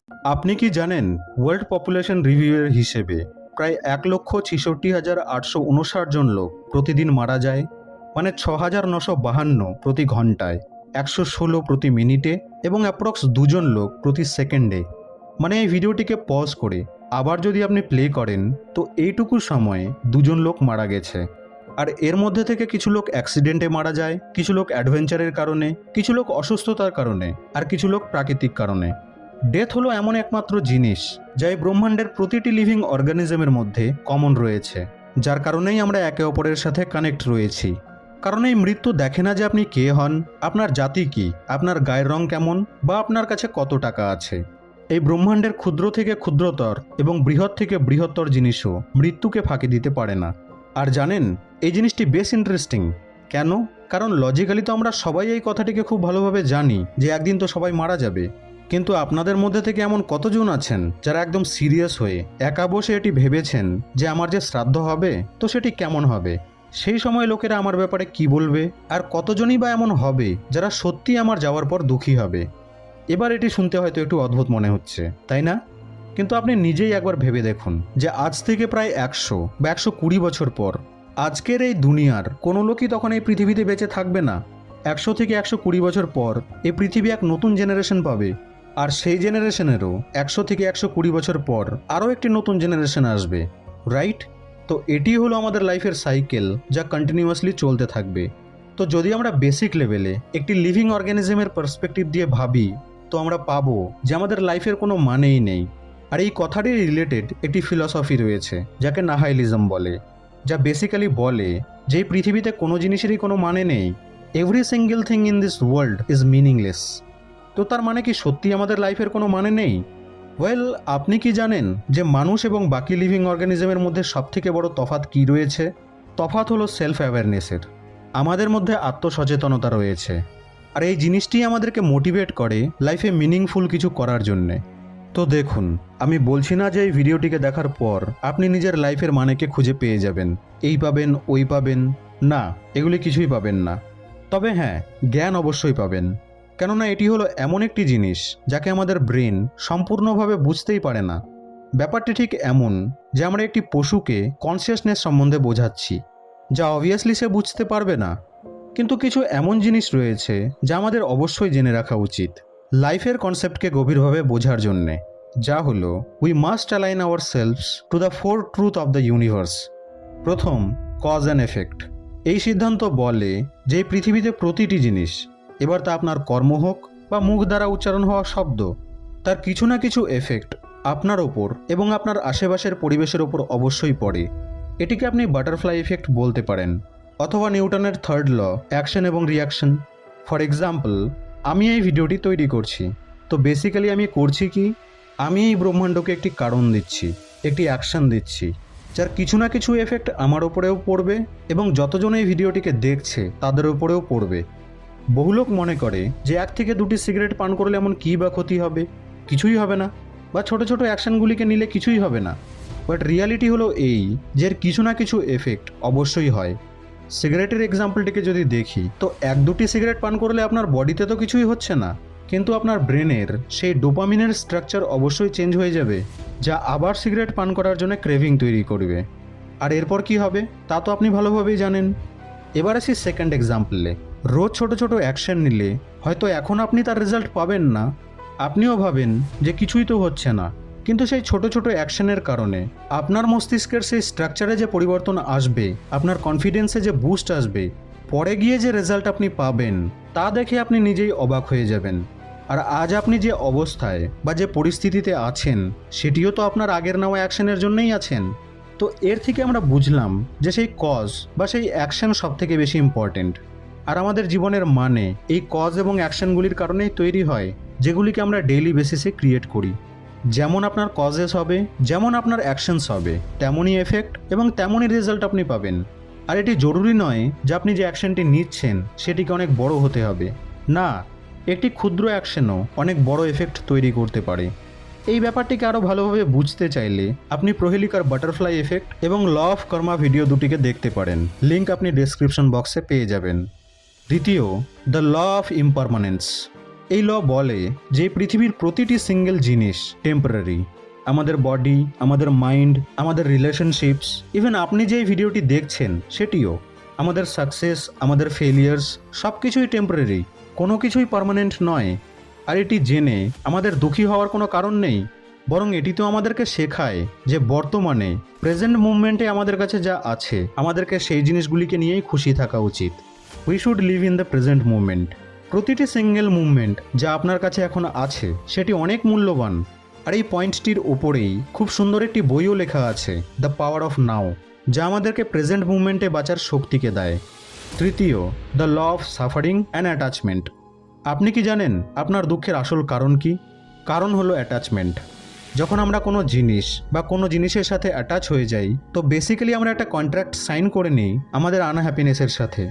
আপনি কি জানেন ওয়ার্ল্ড পপুলেশন রিভিউয়ের হিসেবে প্রায় 1,66,859 জন লোক প্রতিদিন মারা যায়, মানে 6,952 প্রতি ঘন্টায়, 116 প্রতি মিনিটে এবং অ্যাপ্রক্স 2 জন লোক প্রতি সেকেন্ডে। মানে এই ভিডিওটিকে পজ করে আবার যদি আপনি প্লে করেন তো এইটুকু সময়ে 2 জন লোক মারা গেছে। আর এর মধ্যে থেকে কিছু লোক অ্যাক্সিডেন্টে মারা যায়, কিছু লোক অ্যাডভেঞ্চারের কারণে, কিছু লোক অসুস্থতার কারণে, আর কিছু লোক প্রাকৃতিক কারণে। ডেথ হলো এমন একমাত্র জিনিস যা এই ব্রহ্মাণ্ডের প্রতিটি লিভিং অর্গানিজমের মধ্যে কমন রয়েছে, যার কারণেই আমরা একে অপরের সাথে কানেক্ট রয়েছি। কারণ এই মৃত্যু দেখে না যে আপনি কে হন, আপনার জাতি কি, আপনার গায়ের রং কেমন, বা আপনার কাছে কত টাকা আছে। এই ব্রহ্মাণ্ডের ক্ষুদ্র থেকে ক্ষুদ্রতর এবং বৃহৎ থেকে বৃহত্তর জিনিসও মৃত্যুকে ফাঁকি দিতে পারে না। আর জানেন, এই জিনিসটি বেশ ইন্টারেস্টিং। কেন? কারণ লজিক্যালি তো আমরা সবাই এই কথাটিকে খুব ভালোভাবে জানি যে একদিন তো সবাই মারা যাবে। কিন্তু আপনাদের মধ্যে থেকে এমন কতজন আছেন যারা একদম সিরিয়াস হয়ে একা বসে এটি ভেবেছেন যে আমার যে শ্রাদ্ধ হবে তো সেটি কেমন হবে, সেই সময় লোকেরা আমার ব্যাপারে কি বলবে, আর কতজনই বা এমন হবে যারা সত্যি আমার যাওয়ার পর দুঃখী হবে। এবার এটি শুনতে হয়তো একটু অদ্ভুত মনে হচ্ছে, তাই না? কিন্তু আপনি নিজেই একবার ভেবে দেখুন যে আজ থেকে প্রায় 100 বা 120 বছর পর আজকের এই দুনিয়ার কোনো লোকই তখন এই পৃথিবীতে বেঁচে থাকবে না। 100 থেকে 120 বছর পর এই পৃথিবী এক নতুন জেনারেশন পাবে, আর সেই জেনারেশনেরও 100 থেকে 120 বছর পর আরও একটি নতুন জেনারেশন আসবে, রাইট? তো এটি হলো আমাদের লাইফের সাইকেল, যা কন্টিনিউয়াসলি চলতে থাকবে। তো যদি আমরা বেসিক লেভেলে একটি লিভিং অর্গানিজমের পার্সপেক্টিভ দিয়ে ভাবি তো আমরা পাবো যে আমাদের লাইফের কোনো মানেই নেই। আর এই কথাটি রিলেটেড একটি ফিলসফি রয়েছে যাকে নাহাইলিজম বলে, যা বেসিক্যালি বলে যে এই পৃথিবীতে কোনো জিনিসেরই কোনো মানে নেই। Every single thing in this world is meaningless. তো তার মানে কি সত্যি আমাদের লাইফের কোনো মানে নেই? ওয়েল, আপনি কি জানেন যে মানুষ এবং বাকি লিভিং অর্গানিজমের মধ্যে সবথেকে বড় তফাৎ কী রয়েছে? তফাৎ হলো সেলফ অ্যাওয়ারনেসের। আমাদের মধ্যে আত্মসচেতনতা রয়েছে, আর এই জিনিসটি আমাদেরকে মোটিভেট করে লাইফে মিনিংফুল কিছু করার জন্যে। তো দেখুন, আমি বলছি না যে এই ভিডিওটিকে দেখার পর আপনি নিজের লাইফের মানেকে খুঁজে পেয়ে যাবেন, এই পাবেন ওই পাবেন। না, এগুলি কিছুই পাবেন না। তবে হ্যাঁ, জ্ঞান অবশ্যই পাবেন। কেননা এটি হলো এমন একটি জিনিস যাকে আমাদের ব্রেন সম্পূর্ণভাবে বুঝতেই পারে না। ব্যাপারটি ঠিক এমন যে আমরা একটি পশুকে কনসিয়াসনেস সম্বন্ধে বোঝাচ্ছি, যা অবভিয়াসলি সে বুঝতে পারবে না। কিন্তু কিছু এমন জিনিস রয়েছে যা আমাদের অবশ্যই জেনে রাখা উচিত লাইফের কনসেপ্টকে গভীরভাবে বোঝার জন্যে, যা হলো we must align ourselves to the four truth of the universe. প্রথম, কজ অ্যান্ড এফেক্ট। এই সিদ্ধান্ত বলে যে এই পৃথিবীতে প্রতিটি জিনিস, এবার তা আপনার কর্ম হোক বা মুখ দ্বারা উচ্চারণ হওয়া শব্দ, তার কিছু না কিছু এফেক্ট আপনার ওপর এবং আপনার আশেপাশের পরিবেশের ওপর অবশ্যই পড়ে। এটিকে আপনি বাটারফ্লাই এফেক্ট বলতে পারেন, অথবা নিউটনের থার্ড ল, অ্যাকশন এবং রিয়াকশন। ফর এক্সাম্পল, আমি এই ভিডিওটি তৈরি করছি, তো বেসিক্যালি আমি করছি কি, আমি এই ব্রহ্মাণ্ডকে একটি কারণ দিচ্ছি, একটি অ্যাকশন দিচ্ছি, যার কিছু না কিছু এফেক্ট আমার ওপরেও পড়বে এবং যতজন এই ভিডিওটিকে দেখছে তাদের উপরেও পড়বে। বহু লোক মনে করে যে 1 থেকে 2টি সিগারেট পান করলে এমন কী বা ক্ষতি হবে, কিছুই হবে না, বা ছোট ছোট অ্যাকশনগুলিকে নিলে কিছুই হবে না। বাট রিয়ালিটি হলো এই যে এর কিছু না কিছু এফেক্ট অবশ্যই হয়। সিগারেটের এক্সাম্পলটিকে যদি দেখি তো 1-2টি সিগারেট পান করলে আপনার বডিতে তো কিছুই হচ্ছে না, কিন্তু আপনার ব্রেনের সেই ডোপামিনের স্ট্রাকচার অবশ্যই চেঞ্জ হয়ে যাবে, যা আবার সিগারেট পান করার জন্য ক্রেভিং তৈরি করবে। আর এরপর কি হবে তা তো আপনি ভালোভাবেই জানেন। এবার আসি সেকেন্ড এক্সাম্পলে। রোজ ছোট ছোট অ্যাকশন নিলে হয়তো এখন আপনি তার রেজাল্ট পাবেন না, আপনিও ভাবেন যে কিছুই তো হচ্ছে না, কিন্তু সেই ছোট ছোট অ্যাকশনের কারণে আপনার মস্তিষ্কের সেই স্ট্রাকচারে যে পরিবর্তন আসবে, আপনার কনফিডেন্সে যে বুস্ট আসবে, পরে গিয়ে যে রেজাল্ট আপনি পাবেন তা দেখে আপনি নিজেই অবাক হয়ে যাবেন। আর আজ আপনি যে অবস্থায় বা যে পরিস্থিতিতে আছেন সেটিও তো আপনার আগের নেওয়া অ্যাকশনের জন্যই আছেন। তো এর থেকে আমরা বুঝলাম যে সেই কজ বা সেই অ্যাকশন সবথেকে বেশি ইম্পর্টেন্ট। আর আমাদের জীবনের মানে এই কজ এবং অ্যাকশনগুলির কারণেই তৈরি হয়, যেগুলিকে আমরা ডেইলি বেসিসে ক্রিয়েট করি। যেমন আপনার কজেস হবে, যেমন আপনার অ্যাকশনস হবে, তেমনই এফেক্ট এবং তেমনই রেজাল্ট আপনি পাবেন। আর এটি জরুরি নয় যে আপনি যে অ্যাকশনটি নিচ্ছেন সেটিকে অনেক বড় হতে হবে, না, একটি ক্ষুদ্র অ্যাকশনও অনেক বড় এফেক্ট তৈরি করতে পারে। এই ব্যাপারটিকে আরও ভালোভাবে বুঝতে চাইলে আপনি প্রহেলিকার বাটারফ্লাই এফেক্ট এবং ল অফ কর্মা ভিডিও দুটিকে দেখতে পারেন, লিঙ্ক আপনি ডেসক্রিপশন বক্সে পেয়ে যাবেন। দ্বিতীয়, দ্য ল অফ ইমপারমানেন্স। এই ল বলে যে পৃথিবীর প্রতিটি সিঙ্গেল জিনিস টেম্পোরারি। আমাদের বডি, আমাদের মাইন্ড, আমাদের রিলেশনশিপস, ইভেন আপনি যে ভিডিওটি দেখছেন সেটিও, আমাদের সাকসেস, আমাদের ফেলিয়ার্স, সব কিছুই টেম্পোরারি, কোনো কিছুই পার্মানেন্ট নয়। আর এটি জেনে আমাদের দুঃখী হওয়ার কোনো কারণ নেই, বরং এটি তো আমাদেরকে শেখায় যে বর্তমানে প্রেজেন্ট মুভমেন্টে আমাদের কাছে যা আছে আমাদেরকে সেই জিনিসগুলিকে নিয়েই খুশি থাকা উচিত। We should live in the present movement. প্রতিটি সিঙ্গেল মুভমেন্ট যা আপনার কাছে এখন আছে সেটি অনেক মূল্যবান। আর এই পয়েন্টটির ওপরেই খুব সুন্দর একটি বইও লেখা আছে, দ্য পাওয়ার অফ নাও, যা আমাদেরকে প্রেজেন্ট মুভমেন্টে বাঁচার শক্তিকে দেয়। তৃতীয়, the law of suffering and attachment. আপনি কি জানেন আপনার দুঃখের আসল কারণ কি? কারণ হলো অ্যাটাচমেন্ট। যখন আমরা কোনো জিনিস বা কোনো জিনিসের সাথে অ্যাটাচ হয়ে যাই তো বেসিক্যালি আমরা একটা কন্ট্রাক্ট সাইন করে নিই আমাদের আনহ্যাপিনেসের সাথে।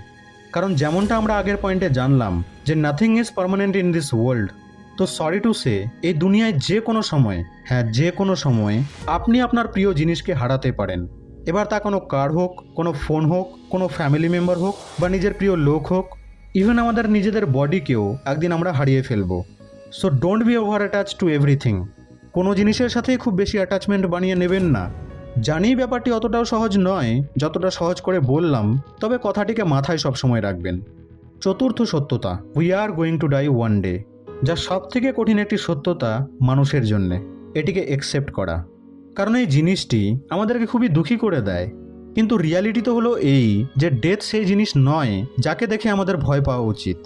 কারণ যেমনটা আমরা আগের পয়েন্টে জানলাম যে nothing is permanent in this world. তো সরি টু সে, এই দুনিয়ায় যে কোনো সময়, হ্যাঁ যে কোনো সময় আপনি আপনার প্রিয় জিনিসকে হারাতে পারেন। এবার তা কোনো কার হোক, কোনো ফোন হোক, কোনো ফ্যামিলি মেম্বার হোক, বা নিজের প্রিয় লোক হোক, ইভেন আমাদের নিজেদের বডিকেও একদিন আমরা হারিয়ে ফেলবো। So don't be over attach to everything. কোনো জিনিসের সাথেই খুব বেশি অ্যাটাচমেন্ট বানিয়ে নেবেন না। জানি ব্যাপারটি অতটাও সহজ নয় যতটা সহজ করে বললাম, তবে কথাটিকে মাথায় সবসময় রাখবেন। চতুর্থ সত্যতা, we are going to die one day, যা সব থেকে কঠিন একটি সত্যতা মানুষের জন্যে, এটিকে অ্যাকসেপ্ট করা। কারণ এই জিনিসটি আমাদেরকে খুবই দুঃখী করে দেয়। কিন্তু রিয়ালিটি তো হলো এই যে ডেথ সেই জিনিস নয় যাকে দেখে আমাদের ভয় পাওয়া উচিত।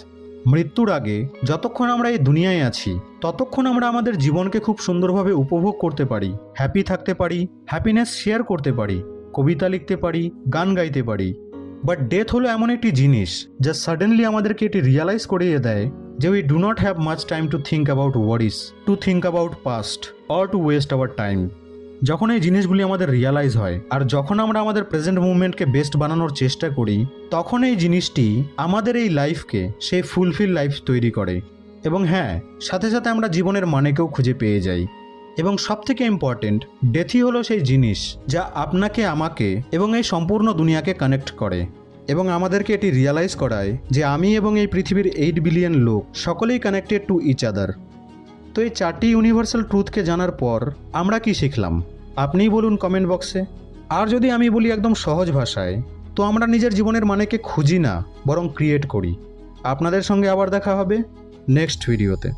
মৃত্যুর আগে যতক্ষণ আমরা এই দুনিয়ায় আছি ততক্ষণ আমরা আমাদের জীবনকে খুব সুন্দরভাবে উপভোগ করতে পারি, হ্যাপি থাকতে পারি, হ্যাপিনেস শেয়ার করতে পারি, কবিতা লিখতে পারি, গান গাইতে পারি। বাট ডেথ হলো এমন একটি জিনিস যা সাডেনলি আমাদেরকে এটি রিয়ালাইজ করিয়ে দেয় যে we do not have much time to think about worries, to think about past, or to waste our time. যখন এই জিনিসগুলি আমাদের রিয়ালাইজ হয় আর যখন আমরা আমাদের প্রেজেন্ট মুভমেন্টকে বেস্ট বানানোর চেষ্টা করি, তখন এই জিনিসটি আমাদের এই লাইফকে সেই ফুলফিল লাইফ তৈরি করে। এবং হ্যাঁ, সাথে সাথে আমরা জীবনের মানেকেও খুঁজে পেয়ে যাই। এবং সবথেকে ইম্পর্টেন্ট, ডেথই হলো সেই জিনিস যা আপনাকে, আমাকে এবং এই সম্পূর্ণ দুনিয়াকে কানেক্ট করে এবং আমাদেরকে এটি রিয়ালাইজ করায় যে আমি এবং এই পৃথিবীর 8 বিলিয়ন লোক সকলেই কানেক্টেড টু ইচ আদার। তো এই 4টি ইউনিভার্সাল ট্রুথকে জানার পর আমরা কি শিখলাম আপনিই বলুন কমেন্ট বক্সে। আর যদি আমি বলি একদম সহজ ভাষায়, তো আমরা নিজের জীবনের মানেকে খুঁজি না, বরং ক্রিয়েট করি। আপনাদের সঙ্গে আবার দেখা হবে নেক্সট ভিডিওতে।